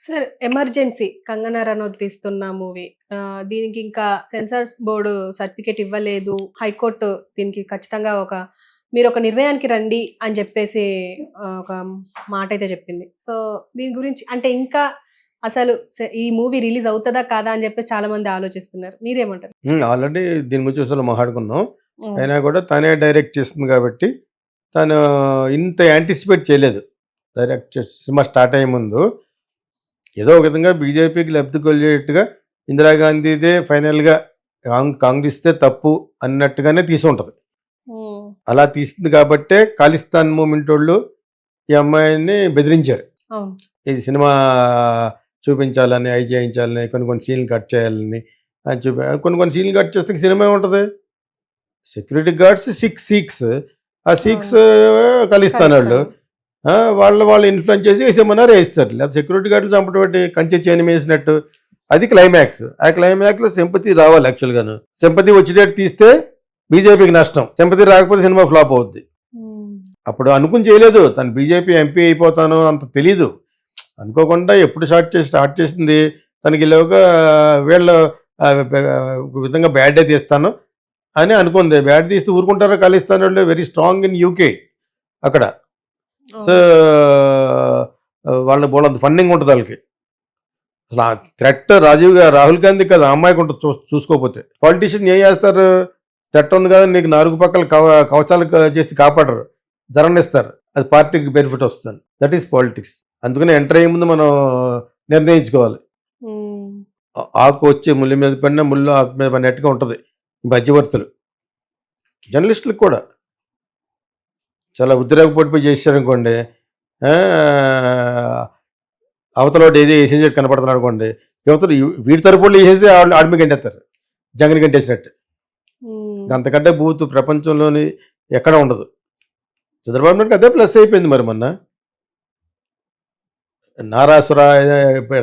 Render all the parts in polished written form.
Sir 'emergency' 'Kangana Ranaut' తీస్తున్న movie. దీనికి ఇంకా సెన్సార్ బోర్డ్ సర్టిఫికేట్ ఇవ్వలేదు. హైకోర్టు దీనికి ఖచ్చితంగా మీరొక నిర్ణయానికి రండి అని జెప్పేసి ఒక మాటైతే చెప్పింది. సో, దీని గురించి అంటే ఇంకా అసలు ఈ మూవీ రిలీజ్ అవుతదా? కాదా? అని జెప్పేసి చాలా మంది ఆలోచిస్తున్నారు. మీరేమంటారు? ఆల్రెడీ దీని గురించి అసలు మాట్లాడుకున్నాం. హ్మ్. అయినా కూడా తనే డైరెక్ట్ చేస్తుంది కాబట్టి, తను ఇంత యాంటిసిపేట్ చేయలేదు. సినిమా స్టార్ట్ అయ్యే ముందు ఏదో ఒక విధంగా బీజేపీకి లబ్ధి కొలిగేట్టుగా ఇందిరాగాంధీదే ఫైనల్‌గా కాంగ్రెస్‌దే తప్పు అన్నట్టుగానే తీసుంటది. హ్మ్. అలా తీసింది కాబట్టే ఖాళిస్తాన్ మూవ్‌మెంటోళ్ళు ఈ అమ్మాయిని బెదిరించారు. అవును. ఈ సినిమా చూపించాలని, అయి చేయించాలని, కొన్ని కొన్ని సీన్‌లు కట్ చేయాలని కొన్ని కొన్ని సీన్‌లు కట్ చేస్తే ఇంక సినిమా ఏముంటది? Security guards 6 seeks. ఆ 6 అవును. ఖలిస్తానోళ్ళు. ఖలిస్తాన్. వాళ్ళు ఇన్‌ఫ్లుయెన్స్ చేసి ఏసేమన్నారు ఏసేశారు. లేకపోతే సెక్యూరిటీ గార్డ్‌లు చంపడం ఏంటి? కంచె చైనమేసినట్టు. అది క్లైమాక్స్. ఆ క్లైమాక్స్‌లో సింపతి రావాలి యాక్చువల్‌గాను. సింపతి వచ్చేటట్టు తీస్తే బీజేపీకి నష్టం. సింపతి రాకపోతే సినిమా ఫ్లాప్ అవుద్ది. హ్మ్. అప్పుడు అనుకుని చేయలేదు. తను బీజేపీ ఎంపీ అయిపోతాను అంత తెలీదు. అనుకోకుండా ఎప్పుడు స్టార్ట్ చేసింది తనకి ఈలోగా వీళ్ళు ఒక విధంగా బ్యాడ్ డే తీస్తాను అని అనుకుంది. బ్యాడ్ తీస్తే ఊరుకుంటారా ఖలిస్తానోళ్ళు వెరీ స్ట్రాంగ్ ఇన్ యూకే అక్కడ. సో, అవును. వాళ్ళ బోలెడంత ఫండింగ్ ఉంటది ఆళ్ళకి. అసలు ఆ థ్రెట్ రాహుల్ గాంధీ కాదు ఆ అమ్మాయికి ఉంటది చూసుకోకపోతే. పొలిటీషియన్ ఏం చేస్తారు? థ్రెట్ ఉంది కదా! నీకు 4 పక్కల కవచాలు చేసి కాపాడరు. జరగనిస్తారు. అది పార్టీకి బెనిఫిట్ వస్తదని. That is politics. అందుకని ఎంటర్ అయ్యే ముందు మనం నిర్ణయించుకోవాలి. హ్మ్. ఆకు వచ్చి ముల్లు మీద పడినా, ముల్లు ఆకు మీద పడినట్టుగా ఉంటది. మధ్యవర్తులు. జర్నలిస్టులకు కూడా. చాలా ఉద్రేకపడిపోయి చేశారనుకోండి. ఆహ్, అవతలోడు ఏదో ఏసేసేట్టు కనపడుతున్నాడనుకోండి. యువతలు వీడి తరపోళ్ళు ఏసేసి ఆడి మీద గెంటేత్తారు. జంగని గంటేసినట్టు. హ్మ్. అంతకంటే బూతు ప్రపంచంలోని ఎక్కడ ఉండదు. చంద్రబాబు నాయుడుకి అదే ప్లస్ అయిపోయింది మరి మొన్న. నారాసుర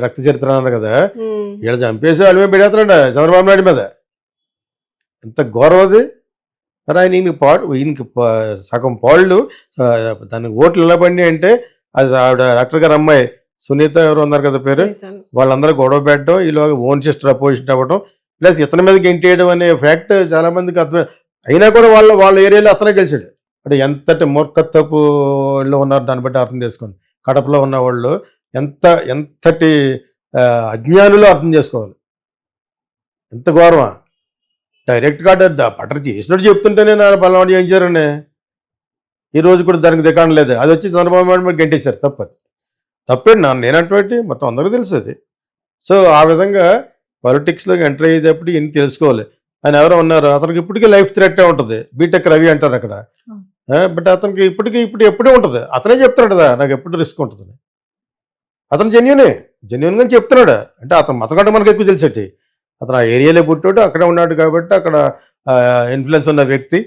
రక్త చరిత్ర అన్నారు కదా! హ్మ్. ఈళ్ళు చంపేసి ఆడి మీద పడేత్తన్నాడు చంద్రబాబు నాయుడు మీద. ఎంత ఘోరం అది. మరి ఆయన ఈయనకి సగం పాళ్ళు దానికి ఓట్లు ఎలా పడినాయి అంటే అది ఆవిడ డాక్టర్ గారు అమ్మాయి సునీత ఎవరు ఉన్నారు కదా పేరు. సునీత. వాళ్ళందరూ గొడవ పెట్టడం ఈలోగా ఓన్ సిస్టర్ అపోజిషన్ అవ్వడం ప్లస్ ఇతని మీద గెంటేయడం అనే ఫ్యాక్ట్ చాలా మందికి అర్థం. అయినా కూడా వాళ్ళ ఏరియాలో అతనే గెలిచాడు. అంటే ఎంతటి మూర్ఖత్వపు లో ఉన్నారు దాన్ని బట్టి అర్థం చేసుకోండి. కడపలో ఉన్న వాళ్ళు ఎంతటి అజ్ఞానులో అర్థం చేసుకోవాలి. ఎంత ఘోరమా. డైరెక్ట్‌గా బటర్ చేసినట్టు చెప్తుంటేనే నా పలానాడు చేయించారని. ఈ రోజు కూడా దానికి దికాణం లేదు. అదొచ్చి చంద్రబాబు నాయుడు మీద గెంటేశారు తప్పది. తప్పేంటి నేనంటావేంటి? మొత్తం అందరికీ తెలుసది. సో, ఆ విధంగా పాలిటిక్స్‌లోకి ఎంటర్ అయ్యేటప్పుడు ఇయన్నీ తెలుసుకోవాలి. ఆయన ఎవరో ఉన్నారు. అతనికి ఇప్పటికి లైఫ్ థ్రెట్టే ఉంటది. బీటెక్ రవి అంటారక్కడ. అవును. బట్ అతనికి ఇప్పుడు ఎప్పుడూ ఉంటది. అతనే చెప్తున్నాడు కదా! నాకెప్పుడు రిస్క్ ఉంటదని. అతను జెన్యూనే. జెన్యూన్‌గానే చెప్తున్నాడు. అంటే అతను మతం కంటే మనకెక్కువ తెలుసేటి. అతను ఆ ఏరియాలో పుట్టాడు. అక్కడే ఉన్నాడు కాబట్టి అక్కడ ఇన్‌ఫ్లుయెన్స్ ఉన్న వ్యక్తి.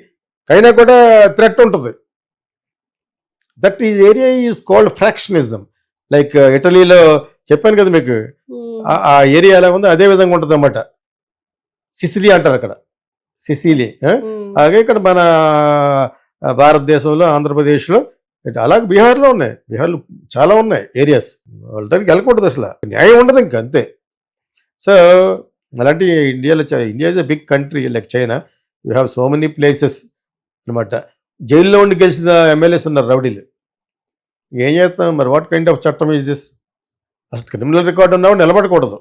అయినా కూడా థ్రెట్ ఉంటది. That is area is called factionism. Like ఇటలీలో చెప్పాను కదా మీకు. హ్మ్. ఆ ఏరియా ఎలా ఉందో అదే విధంగా ఉంటదన్నమాట. సిసిలీ అంటారక్కడ. సిసిలీ. హ్మ్. అలాగే ఇక్కడ మన భారతదేశంలో ఆంధ్రప్రదేశ్‌లో అలాగే బీహార్‌లో ఉన్నాయి. బీహార్‌లో చాలా ఉన్నాయి ఏరియాస్. వాళ్ళ దగ్గరికి వెళ్ళకూడదసల. న్యాయం ఉండదింక అంతే. సో, అలాంటి India is a big country like China. You have so many places అనమాట. జైల్‌లో ఉండి గెలిచిన ఎమ్మెల్యేస్ ఉన్నారు రౌడీలు. ఏం చేస్తాం మరి వాట్ కైండ్ ఆఫ్ చట్టం ఈజ్ దిస్? అసలు క్రిమినల్ రికార్డ్ ఉన్నవాడు నిలబడకూడదు.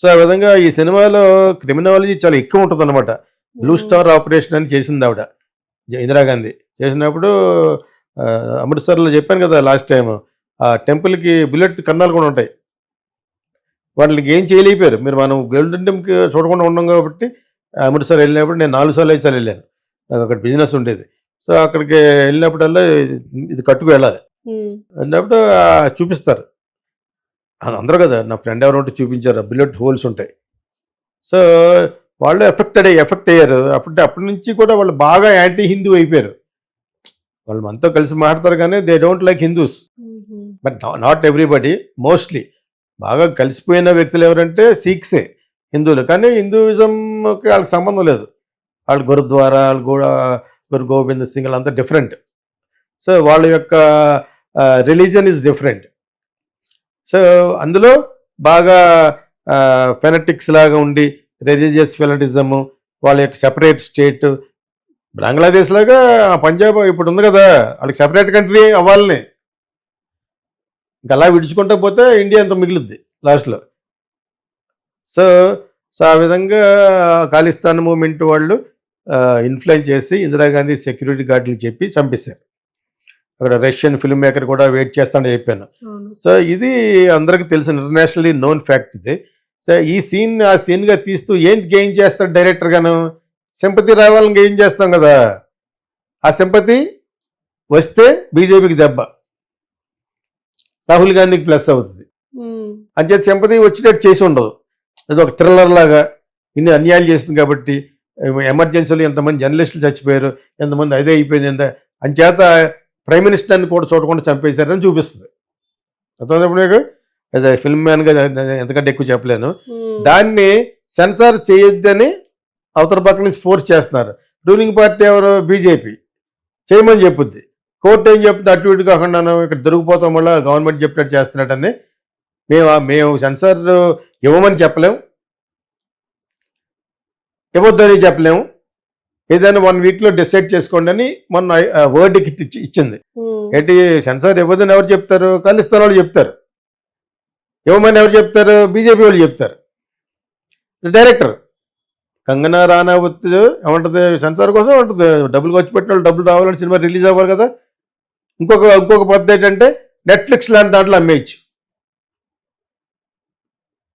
సో, ఆ విధంగా ఈ సినిమాలో క్రిమినాలజీ చాలా ఎక్కువ ఉంటదనమాట. బ్లూ హ్మ్. స్టార్ ఆపరేషన్ అని చేసిందావిడ. ఇందిరాగాంధీ. చేసినప్పుడు అమృత్సర్‌లో చెప్పాను కదా లాస్ట్ టైము. ఆ టెంపుల్‌కి బుల్లెట్ కన్నాలు కూడా ఉంటాయి. వాటిలికి ఏం చేయలేకపోయారు. మనం గోల్డెన్ టెంపుల్‌కి చూడకుండా ఉన్నాం కాబట్టి అమృత్సర్ వెళ్ళినప్పుడు నేను 4 సార్లు, 5 సార్లు వెళ్ళాను. నాకక్కడ బిజినెస్ ఉండేది. సో, అక్కడికి వెళ్ళినప్పుడల్లా ఇది కట్టుకు వెళ్ళాలి. హ్మ్. వెళ్ళినప్పుడు చూపిస్తారు. అందరూ కదా! నా ఫ్రెండ్ ఎవరో ఉంటే చూపించారు. బుల్లెట్ హోల్స్ ఉంటాయి. సో, వాళ్ళు ఎఫెక్ట్ అయ్యారు. అప్పటి నుంచి కూడా వాళ్ళు బాగా యాంటీ హిందూ అయిపోయారు. వాళ్ళు మనతో కలిసి మాట్లాడతారు కానీ దే డోంట్ లైక్ హిందూస్. హుహు. But not everybody mostly. బాగా కలిసిపోయిన వ్యక్తులు ఎవరంటే సిఖ్సే హిందువులు. కానీ హిందూయిజంకి ఆళ్ళకి సంబంధం లేదు. ఆళ్ళు గురుద్వారా, ఆళ్ళు కూడా గురు గోబింద్ సింగ్ ఆళ్ళంతా డిఫరెంట్. సో, వాళ్ళ యొక్క రిలీజియన్ ఈస్ డిఫరెంట్. సో అందులో బాగా ఫెనటిక్స్ లాగా ఉండి రిలీజియస్ ఫెనటిజము, వాళ్ళ యొక్క సెపరేట్ స్టేట్, బంగ్లాదేశ్ లాగా పంజాబ్ ఇప్పుడు ఉంది కదా, వాళ్ళకి సెపరేట్ కంట్రీ అవ్వాలని. ఇంకా అలా విడుచుకుంటూ పోతే ఇండియా అంత మిగులుద్ది లాస్ట్లో. సో సో ఆ విధంగా ఖాళిస్తాన్ మూమెంట్ వాళ్ళు ఇన్ఫ్లుయెన్స్ చేసి ఇందిరాగాంధీ సెక్యూరిటీ గార్డులకు చెప్పి చంపేశారు. అక్కడ రష్యన్ ఫిల్మ్ మేకర్ కూడా వెయిట్ చేస్తానని చెప్పాను. అవును. సో ఇది అందరికీ తెలిసిన ఇంటర్నేషనల్లీ నోన్ ఫ్యాక్ట్ ఇది. సో ఈ సీన్ ఆ సీన్గా తీస్తూ ఏంటి గెయిన్ చేస్తాడు డైరెక్టర్ గాను, సింపతి రావాలని గెయిన్ చేస్తాం కదా, ఆ సింపతి వస్తే బీజేపీకి దెబ్బ, రాహుల్ గాంధీకి ప్లస్ అవుతుంది. ఉమ్. అంచేత సింపతి వచ్చేటట్టు చేసి ఉండదు. అది ఒక థ్రిల్లర్ లాగా ఇన్ని అన్యాయాలు చేస్తుంది కాబట్టి, ఎమర్జెన్సీలో ఎంతమంది జర్నలిస్టులు చచ్చిపోయారు, ఎంతమంది అదే అయిపోయింది, ఎంత అంచేత ప్రైమ్ మినిస్టర్ని కూడా చూడకుండా చంపేశారని చూపిస్తుంది. అర్థమైనప్పుడు నీకు యాజ్ ఎ ఫిల్మ్ మ్యాన్గా ఎంతకంటే ఎక్కువ చెప్పలేను. ఉమ్. దాన్ని సెన్సార్ చేయొద్దని అవతల పక్క నుంచి ఫోర్స్ చేస్తున్నారు. రూలింగ్ పార్టీ ఎవరు, బీజేపీ, చేయమని చెప్పుద్ది. కోర్టు ఏం చెప్తుంది, అటు ఇటు కాకుండా ఇక్కడ దొరికిపోతాం వల్ల గవర్నమెంట్ చెప్పినట్టు చేస్తున్నట్టని. మేము సెన్సార్ ఇవ్వమని చెప్పలేము, ఇవ్వద్దని చెప్పలేము, ఏదైనా 1 వీక్లో డిసైడ్ చేసుకోండి అని మొన్న వర్డ్కి ఇచ్చింది. ఉమ్. ఏంటి సెన్సార్ ఇవ్వదని ఎవరు చెప్తారు, ఖాళిస్తాన్ వాళ్ళు చెప్తారు. ఇవ్వమని ఎవరు చెప్తారు, బీజేపీ వాళ్ళు చెప్తారు. డైరెక్టర్ కంగనా రానవత్ ఏమంటుంది, సెన్సార్ కోసం ఉంటుంది, డబ్బులు ఖర్చు పెట్టిన వాళ్ళు డబ్బులు రావాలని, సినిమా రిలీజ్ అవ్వాలి కదా. ఇంకొక పద్ధతి ఏంటంటే నెట్ఫ్లిక్స్ లాంటి దాంట్లో అమ్మేయచ్చు.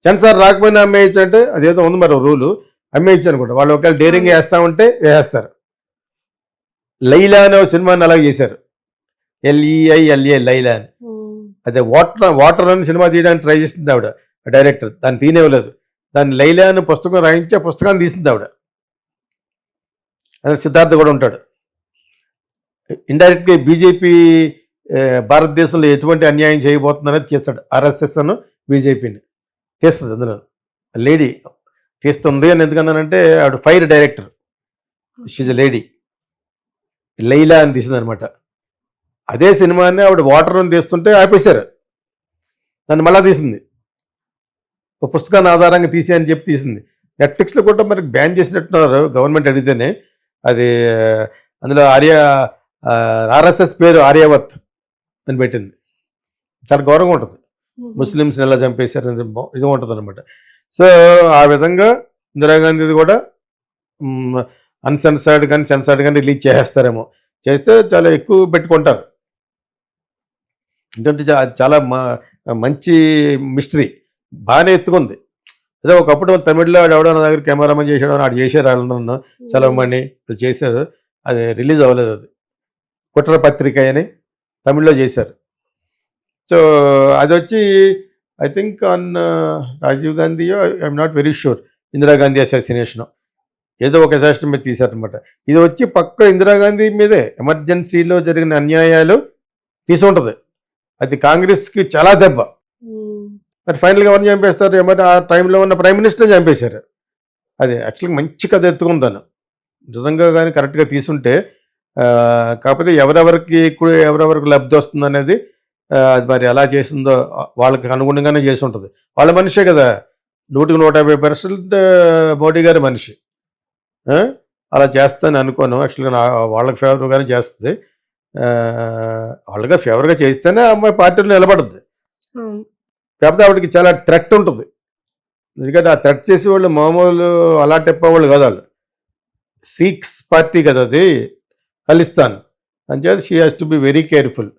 సెన్సార్ రాకపోయినా అమ్మేయచ్చు అంటే అదేదో ఉంది మరి రూలు, అమ్మేయచ్చు అనుకుంటా. వాళ్ళు ఒకవేళ డేరింగ్ వేస్తా ఉంటే వేస్తారు. లైలా అనే సినిమాని అలాగే చేశారు, LEILA లైలా అని. ఉమ్. అదే వాటర్ అని సినిమా తీయడానికి ట్రై చేసింది ఆవిడ, డైరెక్టర్ దాన్ని తీనేవ్వలేదు. దాన్ని లైలా అని పుస్తకం రాయించి ఆ పుస్తకాన్ని తీసింది ఆవిడ. అదే సిద్ధార్థ కూడా ఉంటాడు. ఇండైరెక్ట్గా బీజేపీ భారతదేశంలో ఎటువంటి అన్యాయం చేయబోతుందనేది చేస్తాడు. RSS అను బీజేపీని తీస్తుంది. అందులో లేడీ తీస్తుంది అని ఎందుకన్నానంటే ఆవిడ fire director, she's a lady, Laila అని తీసింది అనమాట. అదే సినిమాని ఆవిడ వాటర్ అని తీస్తుంటే ఆపేశారు, దాన్ని మళ్ళా తీసింది. ఒక పుస్తకాన్ని ఆధారంగా తీసి అని చెప్పి తీసింది. నెట్ఫ్లిక్స్లో కూడా మరి బ్యాన్ చేసినట్టున్నారు గవర్నమెంట్ అడిగితేనే. అది అందులో RSS పేరు ఆర్యావత్ అని పెట్టింది. చాలా గౌరవంగా ఉంటుంది, ముస్లిమ్స్ని ఎలా చంపేశారు ఇది ఉంటుంది అనమాట. సో ఆ విధంగా ఇందిరాగాంధీది కూడా అన్సెన్సర్డ్ కానీ సెన్సర్డ్ కానీ రిలీజ్ చేసేస్తారేమో, చేస్తే చాలా ఎక్కువ పెట్టుకుంటారు. ఎందుకంటే చాలా మంచి మిస్టరీ, బాగానే ఎత్తుకుంది. అదే ఒకప్పుడు తమిళ్లో ఎవడో నా దగ్గర కెమెరామెన్ చేసాడు, ఆడు చేశారు, వాళ్ళందరూ సెలవుమణి వాళ్ళు చేశారు. అది రిలీజ్ అవ్వలేదు. అది కుట్ర పత్రిక అని తమిళ్లో చేశారు. సో అది వచ్చి I think on Rajiv గాంధీయో, I'm not very sure, Indira Gandhi అసాసినేషను ఏదో ఒక అసాసినేషన్ మీద తీశారనమాట. ఇది వచ్చి పక్క ఇందిరాగాంధీ మీదే ఎమర్జెన్సీలో జరిగిన అన్యాయాలు తీసి ఉంటుంది. అది కాంగ్రెస్కి చాలా దెబ్బ. మరి ఫైనల్గా ఎవరిని చంపేస్తారు, ఏమంటే ఆ టైంలో ఉన్న ప్రైమ్ మినిస్టర్ని చంపేశారు. అది యాక్చువల్గా మంచి కథ ఎత్తుకుందాను నిజంగా, కానీ కరెక్ట్గా తీసుంటే. కాకపోతే ఎవరెవరికి లబ్ధి వస్తుంది అనేది అది మరి ఎలా చేసిందో వాళ్ళకి అనుగుణంగానే చేసి ఉంటుంది. వాళ్ళ మనిషే కదా, 100% మోడీ గారి మనిషి. అలా చేస్తాను అనుకోను. యాక్చువల్గా వాళ్ళకి ఫేవర్గానే చేస్తుంది. వాళ్ళగా ఫేవర్గా చేస్తేనే అమ్మాయి పార్టీలో నిలబడుద్ది. కాకపోతే ఆవిడకి చాలా థ్రెట్ ఉంటుంది. ఎందుకంటే ఆ థ్రెట్ చేసే వాళ్ళు మామూలు అలా చెప్పేవాళ్ళు కదా, వాళ్ళు సిక్స్ పార్టీ కదా అది, ఖలిస్తాన్. అంచేత she has to be very careful.